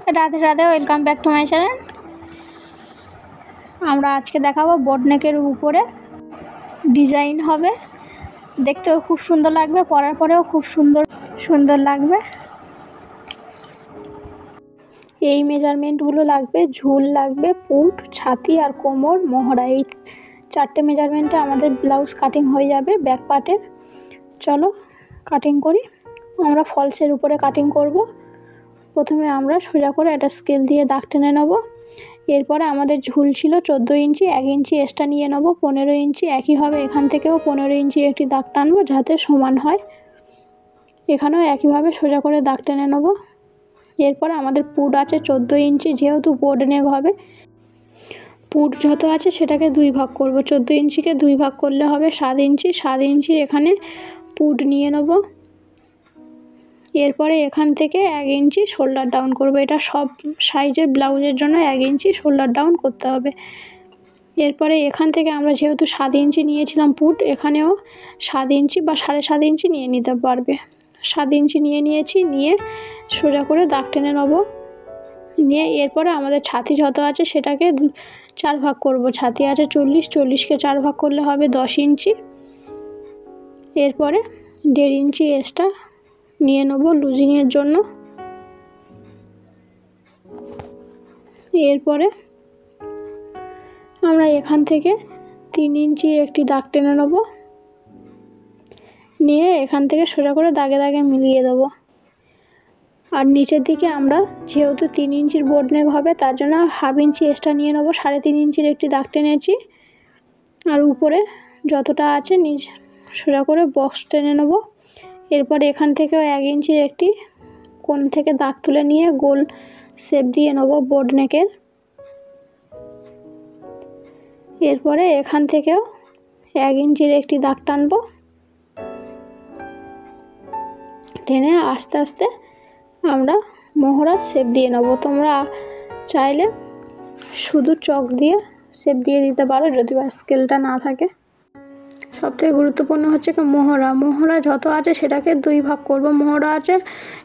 Radhe Radhe, welcome back to my channel. আমরা আজকে দেখাবো বোট নেকের উপরে ডিজাইন হবে, দেখতেও খুব সুন্দর লাগবে, পরার পরেও খুব সুন্দর লাগবে। এই মেজারমেন্টগুলো লাগবে, ঝুল লাগবে, পুট, ছাতি আর কোমর, মহড়া। এই 4টে মেজারমেন্টে আমাদের ব্লাউজ কাটিং হয়ে যাবে ব্যাক পার্টের। চলো কাটিং করি। আমরা ফলসের উপরে কাটিং করব। প্রথমে আমরা সোজা করে একটা স্কেল দিয়ে দাগ টেনে নেব। এরপরে আমাদের ঝুল ছিল 14 ইঞ্চি, 1 ইঞ্চি এক্সট্রা নিয়ে নেব, 15 ইঞ্চি। একইভাবে এখান থেকেও 15 ইঞ্চি একটি দাগ টানবো যাতে সমান হয়। এখানেও একইভাবে সোজা করে দাগ টেনে নেব। এরপরে আমাদের পুট আছে 14 ইঞ্চি, যেহেতু বোট নেক হবে পুট যত আছে সেটাকে 2 ভাগ করব। 14 ইঞ্চিকে 2 ভাগ করলে হবে 7 ইঞ্চি। 7 ইঞ্চির এখানে পুট নিয়ে নেব। এরপরে এখান থেকে 1 ইঞ্চি শোল্ডার ডাউন করব। এটা সব সাইজের ব্লাউজের জন্য 1 ইঞ্চি শোল্ডার ডাউন করতে হবে। এরপরে এখান থেকে আমরা যেহেতু 7 ইঞ্চি নিয়েছিলাম পুট, এখানেও 7 ইঞ্চি বা 7.5 ইঞ্চি নিয়ে নিতে পারবে। 7 ইঞ্চি নিয়েছি, নিয়ে সোজা করে দাগ টেনে নেব। নিয়ে এরপরে আমাদের ছাতি যত আছে সেটাকে 4 ভাগ করব। ছাতি আছে 40, 40কে 4 ভাগ করলে হবে 10 ইঞ্চি। এরপরে 1.5 ইঞ্চি এক্সট্রা নিয়ে নেব লুজিংয়ের জন্য। এরপরে আমরা এখান থেকে 3 ইঞ্চি একটি দাগ টেনে নেব, নিয়ে এখান থেকে সোজা করে দাগে দাগে মিলিয়ে দেব। আর নিচের দিকে আমরা যেহেতু 3 ইঞ্চির বোট নেক হবে তার জন্য 1/2 ইঞ্চি এক্সট্রা নিয়ে নেব। 3.5 ইঞ্চির একটি দাগ টেনেছি। আর উপরে যতটা আছে নিচ সোজা করে বক্স টেনে নেব। এরপরে এখান থেকেও 1 ইঞ্চির একটি কোণ থেকে দাগ তুলে নিয়ে গোল শেপ দিয়ে নেব বোট নেকের। এরপরে এখান থেকেও 1 ইঞ্চির একটি দাগ টানবো, টেনে আস্তে আস্তে আমরা মোহরার শেপ দিয়ে নেব। তোমরা চাইলে শুধু চক দিয়ে শেপ দিয়ে দিতে পারো যদি বা স্কেলটা না থাকে। সবথেকে গুরুত্বপূর্ণ হচ্ছে কি মোহরা যত আছে সেটাকে 2 ভাগ করব। মোহরা আছে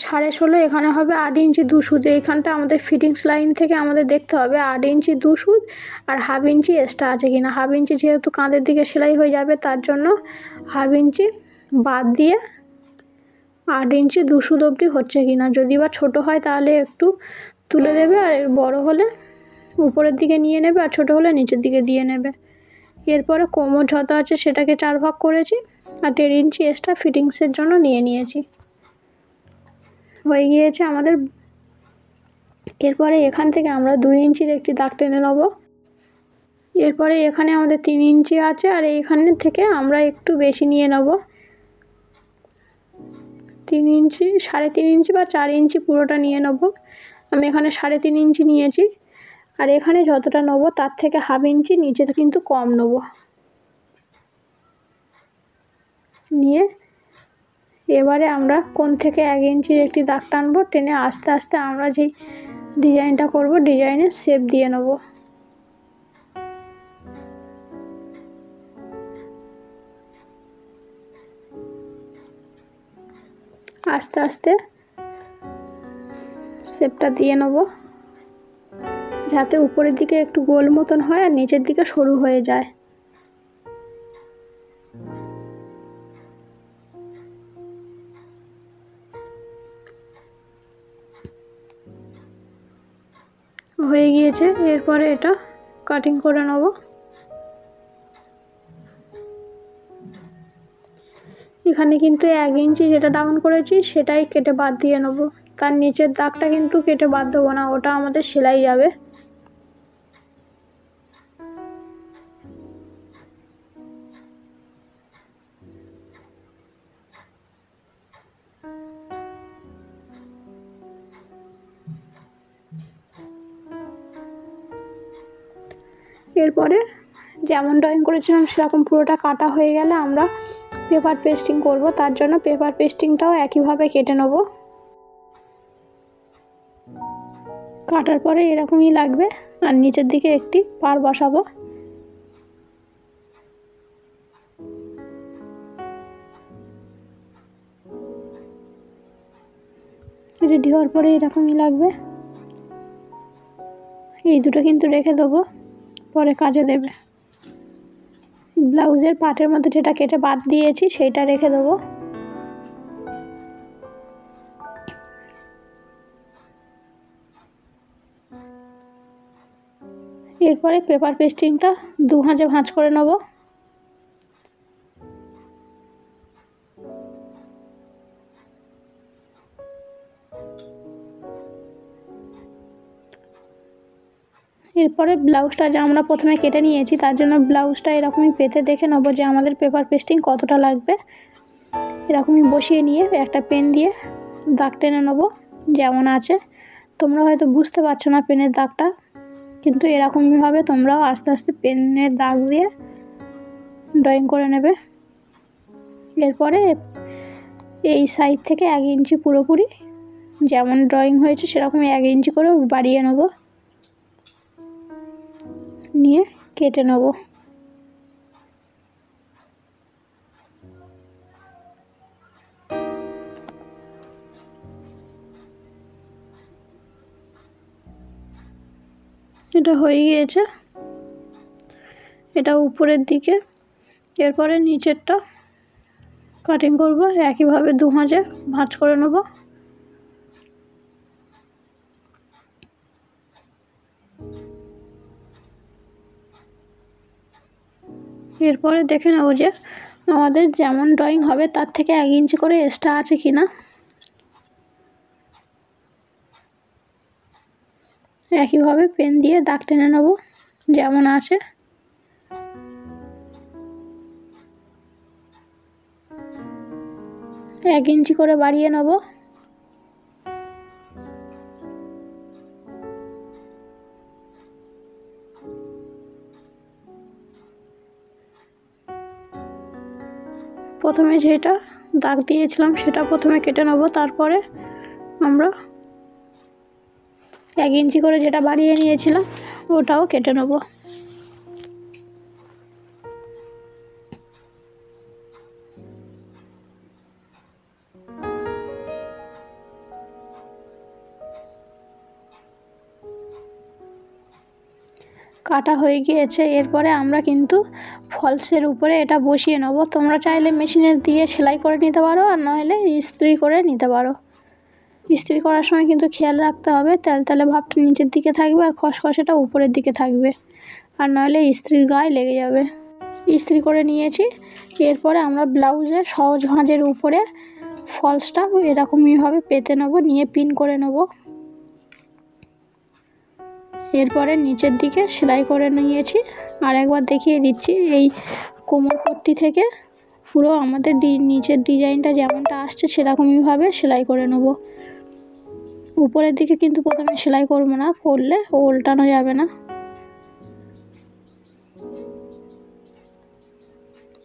16.5, এখানে হবে 8 ইঞ্চি 2 সুদ। এইখানটা আমাদের ফিটিংস লাইন থেকে আমাদের দেখতে হবে 8 ইঞ্চি 2 সুদ আর 1/2 ইঞ্চি এক্সট্রা আছে কিনা। 1/2 ইঞ্চি যেহেতু কাঁধের দিকে সেলাই হয়ে যাবে তার জন্য 1/2 ইঞ্চি বাদ দিয়ে 8 ইঞ্চি 2 সুদ অবধি হচ্ছে কিনা। যদি বা ছোটো হয় তাহলে একটু তুলে দেবে, আর বড় হলে উপরের দিকে নিয়ে নেবে, আর ছোটো হলে নিচের দিকে দিয়ে নেবে। এরপরে কোমর যত আছে সেটাকে 4 ভাগ করেছি, আর 1.5 ইঞ্চি এক্সট্রা ফিটিংসের জন্য নিয়েছি। হয়ে গিয়েছে আমাদের। এরপরে এখান থেকে আমরা 2 ইঞ্চির একটি দাগ টেনে নেব। এরপরে এখানে আমাদের 3 ইঞ্চি আছে, আর এইখান থেকে আমরা একটু বেশি নিয়ে নেব। 3 ইঞ্চি, 3.5 ইঞ্চি বা 4 ইঞ্চি পুরোটা নিয়ে নেব। আমি এখানে 3.5 ইঞ্চি নিয়েছি। আর এখানে যতটা নেব তার থেকে 1/2 ইঞ্চি নিচে কিন্তু কম নেব। নিয়ে এবারে আমরা কোণ থেকে 1 ইঞ্চির একটি দাগ টানবো, টেনে আস্তে আস্তে আমরা যেই ডিজাইনটা করব ডিজাইনের শেপ দিয়ে নেব। আস্তে আস্তে শেপটা দিয়ে নেব যাতে উপরের দিকে একটু গোল মতন হয় আর নিচের দিকে সরু হয়ে যায়। হয়ে গিয়েছে। এরপরে এটা কাটিং করে নেব। এখানে কিন্তু 1 ইঞ্চি যেটা ডাউন করেছি সেটাই কেটে বাদ দিয়ে নেব। তার নিচের দাগটা কিন্তু কেটে বাদ দেবো না, ওটা আমাদের সেলাই যাবে। এরপরে যেমন ড্রয়িং করেছিলাম সেরকম পুরোটা কাটা হয়ে গেলে আমরা পেপার পেস্টিং করব। তার জন্য পেপার পেস্টিংটাও একইভাবে কেটে নেব। কাটার পরে এরকমই লাগবে, আর নিচের দিকে একটি পার বসাবো। রেডি হওয়ার পরে এরকমই লাগবে। এই দুটো কিন্তু রেখে দেবো, পরে কাজে দেবে। ব্লাউজের পাটের মধ্যে যেটা কেটে বাদ দিয়েছি সেইটা রেখে দেবো। এরপরে পেপার পেস্টিংটা 2 ভাঁজে ভাঁজ করে নেব। এরপরে ব্লাউজটা যে আমরা প্রথমে কেটে নিয়েছি তার জন্য ব্লাউজটা এরকমই পেতে দেখে নেবো যে আমাদের পেপার পেস্টিং কতটা লাগবে। এরকমই বসিয়ে নিয়ে একটা পেন দিয়ে দাগ টেনে নেবো যেমন আছে। তোমরা হয়তো বুঝতে পারছো না পেনের দাগটা, কিন্তু এরকমইভাবে তোমরাও আস্তে আস্তে পেনের দাগ দিয়ে ড্রয়িং করে নেবে। এরপরে এই সাইড থেকে 1 ইঞ্চি পুরোপুরি যেমন ড্রয়িং হয়েছে সেরকমই 1 ইঞ্চি করে বাড়িয়ে নেব, নিয়ে কেটে নেব। এটা হয়ে গিয়েছে, এটা উপরের দিকে। এরপরে নিচেরটা কাটিং করব, একইভাবে 2 ভাঁজে ভাঁজ করে নেব। এরপরে দেখে নেব যে আমাদের যেমন ড্রয়িং হবে তার থেকে 1 ইঞ্চি করে এক্সট্রা আছে কি না। একইভাবে পেন দিয়ে দাগ টেনে নেব যেমন আছে। এক ইঞ্চি করে বাড়িয়ে নেব। প্রথমে যেটা দাগ দিয়েছিলাম সেটা প্রথমে কেটে নেব, তারপরে আমরা 1 ইঞ্চি করে যেটা বাড়িয়ে নিয়েছিলাম ওটাও কেটে নেব। কাটা হয়ে গিয়েছে। এরপরে আমরা কিন্তু ফলসের উপরে এটা বসিয়ে নেব। তোমরা চাইলে মেশিনে দিয়ে সেলাই করে নিতে পারো, আর নইলে ইস্ত্রি করে নিতে পারো। ইস্ত্রি করার সময় কিন্তু খেয়াল রাখতে হবে তেলতেলে ভাবটা নিচের দিকে থাকবে আর খসখসেটা উপরের দিকে থাকবে, আর নইলে ইস্ত্রির গায়ে লেগে যাবে। ইস্ত্রি করে নিয়েছি। এরপরে আমরা ব্লাউজের সহজ ভাঁজের উপরে ফলসটা এরকমইভাবে পেতে নেব, নিয়ে পিন করে নেব। এরপরে নিচের দিকে সেলাই করে নিয়েছি। আর একবার দেখিয়ে দিচ্ছি, এই কোমর পট্টি থেকে পুরো আমাদের নিচের ডিজাইনটা যেমনটা আসছে সেরকমইভাবে সেলাই করে নেব। উপরের দিকে কিন্তু প্রথমে সেলাই করব না, করলে উল্টানো যাবে না।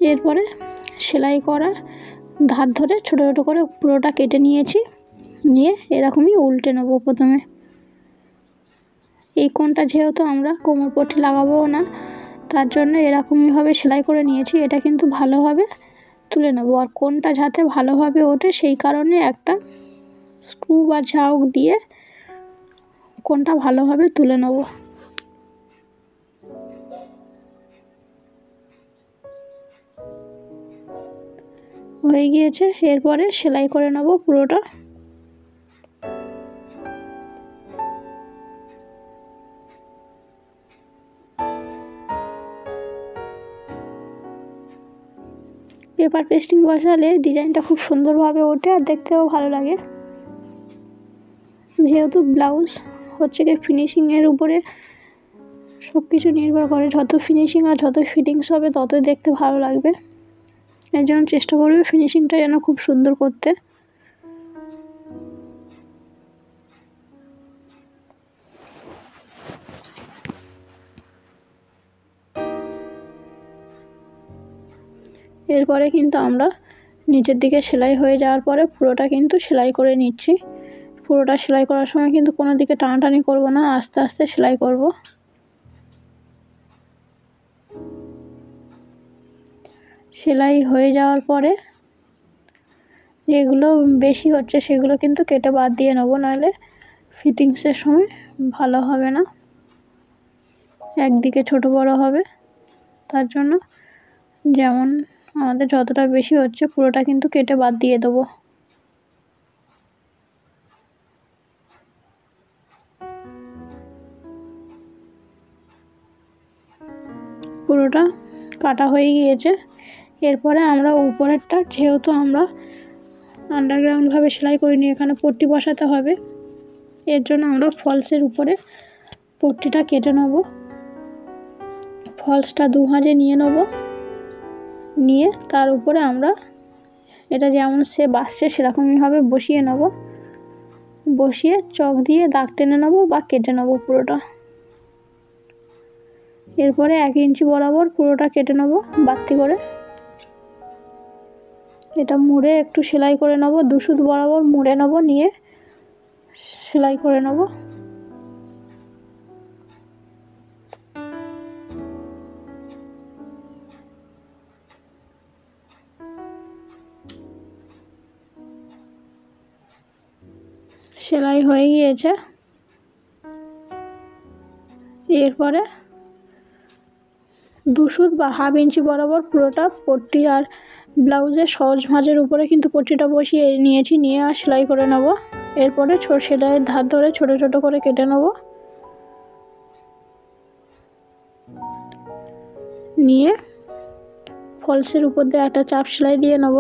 এরপরে সেলাই করার ধার ধরে ছোটো ছোটো করে পুরোটা কেটে নিয়েছি, নিয়ে এরকমই উল্টে নেব। প্রথমে এই কোণটা যেহেতু আমরা কোমর পট্টি লাগাবো না, তার জন্য এরকমইভাবে সেলাই করে নিয়েছি। এটা কিন্তু ভালোভাবে তুলে নেব, আর কোণটা যাতে ভালোভাবে ওঠে সেই কারণে একটা স্ক্রু বা ঝাউক দিয়ে কোণটা ভালোভাবে তুলে নেব। হয়ে গিয়েছে। এরপরে সেলাই করে নেব পুরোটা। পেপার পেস্টিং বসালে ডিজাইনটা খুব সুন্দরভাবে ওঠে আর দেখতেও ভালো লাগে। যেহেতু ব্লাউজ হচ্ছে কি ফিনিশিংয়ের উপরে সব কিছু নির্ভর করে, যত ফিনিশিং আর যত ফিটিংস হবে ততই দেখতে ভালো লাগবে। এর জন্য চেষ্টা করবে ফিনিশিংটা যেন খুব সুন্দর করতে। এরপরে কিন্তু আমরা নিচের দিকে সেলাই হয়ে যাওয়ার পরে পুরোটা কিন্তু সেলাই করে নিচ্ছি। পুরোটা সেলাই করার সময় কিন্তু কোনো দিকে টানাটানি করব না, আস্তে আস্তে সেলাই করব। সেলাই হয়ে যাওয়ার পরে যেগুলো বেশি হচ্ছে সেগুলো কিন্তু কেটে বাদ দিয়ে নেবো, নাহলে ফিটিংসের সময় ভালো হবে না। একদিকে ছোট বড় হবে, তার জন্য যেমন আমাদের যতটা বেশি হচ্ছে পুরোটা কিন্তু কেটে বাদ দিয়ে দেবো। পুরোটা কাটা হয়ে গিয়েছে। এরপরে আমরা উপরেরটা, যেহেতু আমরা আন্ডারগ্রাউন্ডভাবে সেলাই করিনি, এখানে পট্টি বসাতে হবে, এর জন্য আমরা ফলসের উপরে পট্টিটা কেটে নেব। ফলসটা 2 ভাঁজে নিয়ে নেব, নিয়ে তার উপরে আমরা এটা যেমন শেপ আসছে সেরকমইভাবে বসিয়ে নেব। বসিয়ে চক দিয়ে দাগ টেনে নেব বা কেটে নেব পুরোটা। এরপরে 1 ইঞ্চি বরাবর পুরোটা কেটে নেব বাড়তি করে। এটা মুড়ে একটু সেলাই করে নেব, 2 সুত বরাবর মুড়ে নেব, নিয়ে সেলাই করে নেব। সেলাই হয়ে গিয়েছে। এরপরে 2 সুত বা হাফ ইঞ্চি বরাবর পুরোটা পট্টি আর ব্লাউজের সহজ ভাঁজের উপরে কিন্তু পট্টিটা বসিয়ে নিয়েছি, নিয়ে আর সেলাই করে নেব। এরপরে সেলাইয়ের ধার ধরে ছোট ছোট করে কেটে নেব, নিয়ে ফলসের উপর দিয়ে একটা চাপ সেলাই দিয়ে নেব।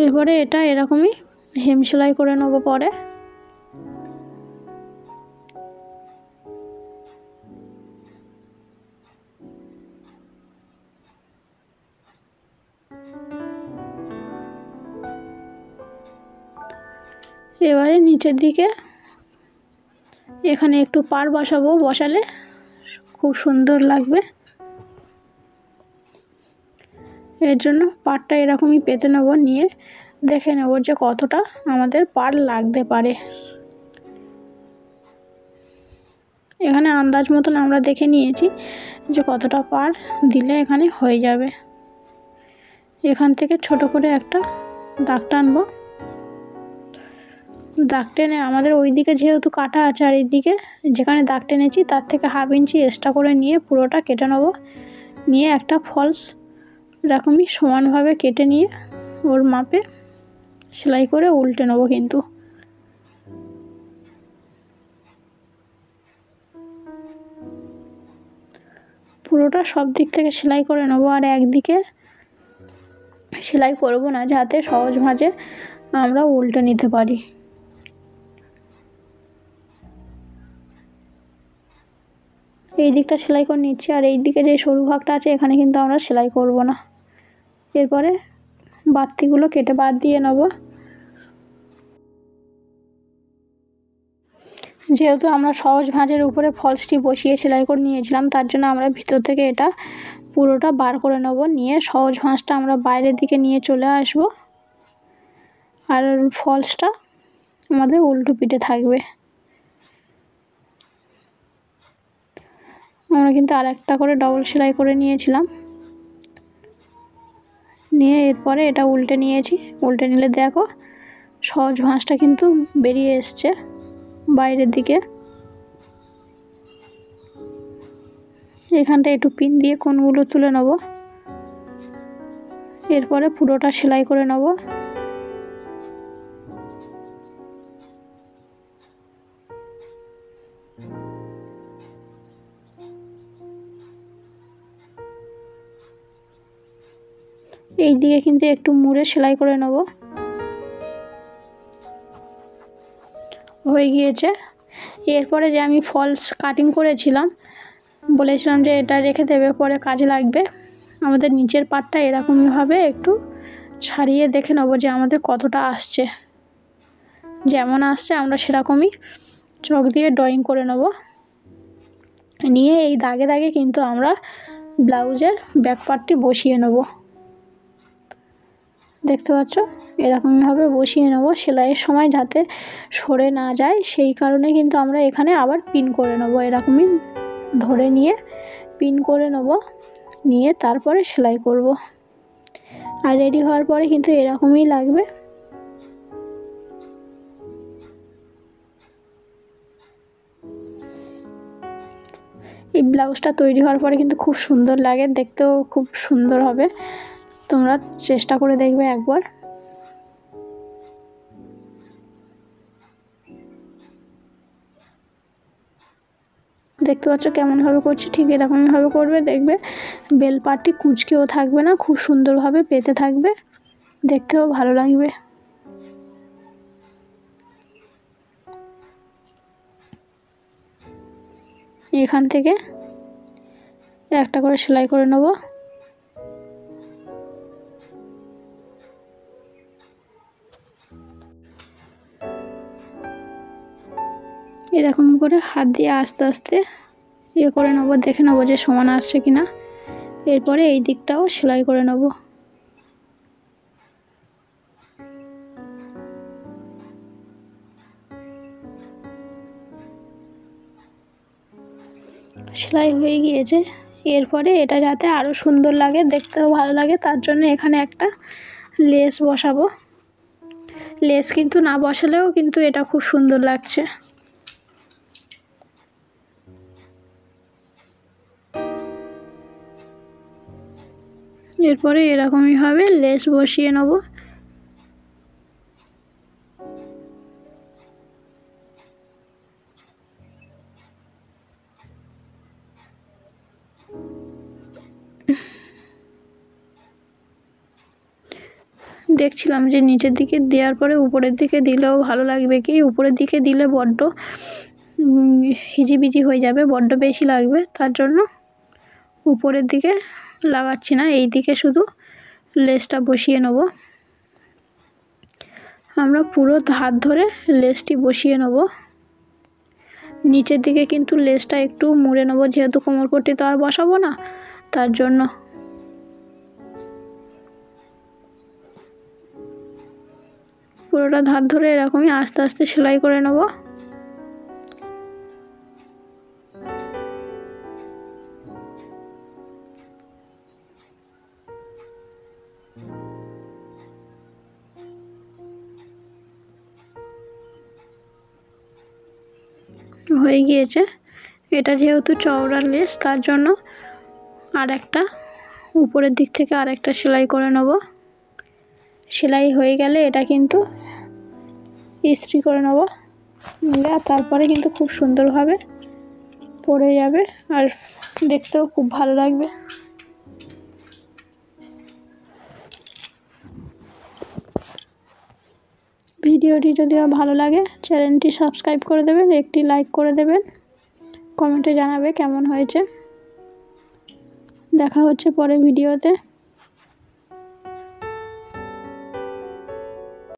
এরপরে এটা এরকমই হেম সেলাই করে নেব পরে। এবারে নিচের দিকে এখানে একটু পাড় বসাবো, বসালে খুব সুন্দর লাগবে। এর জন্য পাড়টা এরকমই পেতে নেব, নিয়ে দেখে নেব যে কতটা আমাদের পাড় লাগতে পারে। এখানে আন্দাজ মতন আমরা দেখে নিয়েছি যে কতটা পাড় দিলে এখানে হয়ে যাবে। এখান থেকে ছোট করে একটা দাগ টানবো। দাগ টেনে আমাদের ওই দিকে যেহেতু কাটা আছে, আর এই দিকে যেখানে দাগ টেনেছি তার থেকে হাফ ইঞ্চি এক্সট্রা করে নিয়ে পুরোটা কেটে নেব। নিয়ে একটা ফলস এরকমই সমানভাবে কেটে নিয়ে ওর মাপে সেলাই করে উল্টে নেব। কিন্তু পুরোটা সব দিক থেকে সেলাই করে নেব, আর একদিকে সেলাই করব না, যাতে সহজ ভাঁজে আমরা উল্টে নিতে পারি। এই দিকটা সেলাই করে নিচ্ছি, আর এই দিকে যে সরু ভাগটা আছে এখানে কিন্তু আমরা সেলাই করব না। এরপরে বাড়তিগুলো কেটে বাদ দিয়ে নেব। যেহেতু আমরা সহজ ভাঁজের উপরে ফলসটি বসিয়ে সেলাই করে নিয়েছিলাম, তার জন্য আমরা ভিতর থেকে এটা পুরোটা বার করে নেব। নিয়ে সহজ ভাঁজটা আমরা বাইরের দিকে নিয়ে চলে আসব, আর ফলসটা আমাদের উল্টো পিঠে থাকবে। আমরা কিন্তু আর একটা করে ডবল সেলাই করে নিয়েছিলাম, নিয়ে এরপরে এটা উল্টে নিয়েছি। উল্টে নিলে দেখো সহজ ভাঁজটা কিন্তু বেরিয়ে এসছে বাইরের দিকে। এখানটা একটু পিন দিয়ে কোণগুলো তুলে নেব। এরপরে পুরোটা সেলাই করে নেব। এই দিকে কিন্তু একটু মুড়ে সেলাই করে নেব। হয়ে গিয়েছে। এরপরে যে আমি ফলস কাটিং করেছিলাম, বলেছিলাম যে এটা রেখে দেবে, পরে কাজে লাগবে। আমাদের নিচের পাটটা এরকমইভাবে একটু ছাড়িয়ে দেখে নেব যে আমাদের কতটা আসছে। যেমন আসছে আমরা সেরকমই চক দিয়ে ড্রয়িং করে নেব। নিয়ে এই দাগে দাগে কিন্তু আমরা ব্লাউজের ব্যাক পার্টটি বসিয়ে নেব। দেখতে পাচ্ছ এরকমভাবে বসিয়ে নেব, সেলাইয়ের সময় যাতে সরে না যায় সেই কারণে কিন্তু আমরা এখানে আবার পিন করে নেব। এরকমই ধরে নিয়ে পিন করে নেব, নিয়ে তারপরে সেলাই করব। আর রেডি হওয়ার পরে কিন্তু এরকমই লাগবে। এই ব্লাউজটা তৈরি হওয়ার পরে কিন্তু খুব সুন্দর লাগে, দেখতেও খুব সুন্দর হবে। তোমরা চেষ্টা করে দেখবে একবার। দেখতে পাচ্ছ কেমনভাবে করছি, ঠিক এরকমইভাবে করবে। দেখবে বেল পাটটি কুঁচকেও থাকবে না, খুব সুন্দরভাবে পেতে থাকবে, দেখতেও ভালো লাগবে। এখান থেকে একটা করে সেলাই করে নেব। এরকম করে হাত দিয়ে আস্তে আস্তে করে নেবো, দেখে নেবো যে সমান আসছে কিনা। এরপরে এই দিকটাও সেলাই করে নেব। সেলাই হয়ে গিয়েছে। এরপরে এটা যাতে আরও সুন্দর লাগে, দেখতেও ভালো লাগে, তার জন্য এখানে একটা লেস বসাবো। লেস কিন্তু না বসালেও কিন্তু এটা খুব সুন্দর লাগছে। এরপরে এরকমইভাবে লেস বসিয়ে নেব। দেখছিলাম যে নিচের দিকে দেওয়ার পরে উপরের দিকে দিলেও ভালো লাগবে কি, উপরের দিকে দিলে বড্ড হিজিবিজি হয়ে যাবে, বড্ড বেশি লাগবে, তার জন্য উপরের দিকে লাগাচ্ছি না, এই দিকে শুধু লেসটা বসিয়ে নেব। আমরা পুরো হাত ধরে লেসটি বসিয়ে নেব। নিচের দিকে কিন্তু লেসটা একটু মুড়ে নেব, যেহেতু কোমরপট্টি তো আর বসাবো না, তার জন্য। পুরোটা ধার ধরে এরকমই আস্তে আস্তে সেলাই করে নেব। হয়ে গিয়েছে। এটা যেহেতু চওড়া লেস, তার জন্য আর একটা উপরের দিক থেকে আর একটা সেলাই করে নেব। সেলাই হয়ে গেলে এটা কিন্তু ইস্ত্রি করে নেব, নিলে তারপরে কিন্তু খুব সুন্দরভাবে পরে যাবে আর দেখতেও খুব ভালো লাগবে। ভিডিওটি যদি ভালো লাগে চ্যানেলটি সাবস্ক্রাইব করে দেবেন, একটি লাইক করে দেবেন, কমেন্টে জানাবে কেমন হয়েছে। দেখা হচ্ছে পরের ভিডিওতে।